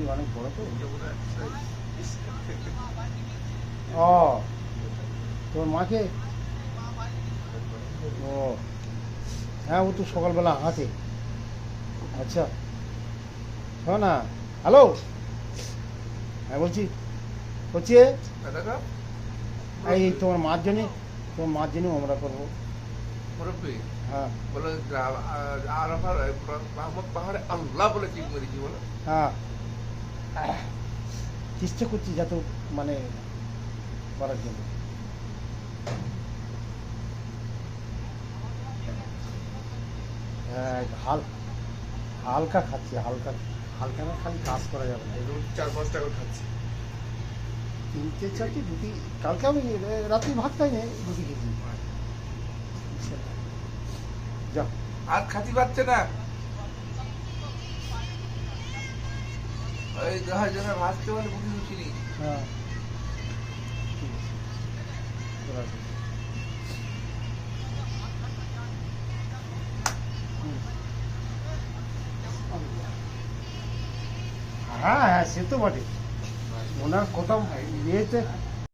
শরীর অনেক বড় তো। ও তোর মাকে, ও হ্যাঁ ও তো সকালবেলা হাঁটে। আচ্ছা শোনো না, হ্যালো, হ্যাঁ বলছি হচ্ছে এই তোমার মার জন্যে, তোমার মার জন্য আমরা করবো। হ্যাঁ বলে আরাফার আহমদ পাহাড়ে আল্লাহ বলে ঠিক মেরেছি বলে। হ্যাঁ চেষ্টা করছি যাতে মানে করার জন্য। হ্যাঁ হালকা খাচ্ছি, হালকা হালকা না খালি কাজ করা যাবে না। 4-5 টাকা খাচ্ছি। 3-4টি রুটি, কালকে আমি রাত্রি ভাত খাই না, রুটি খেয়েছি। যা আর খাতি পাচ্ছে না, ওই 10 জনের ভাজতে বলে বুঝি বুঝিনি। হ্যাঁ ঠিক আছে, চলে আসো। হ্যাঁ হ্যাঁ সে তো বটে, ওনার কথা ইয়েতে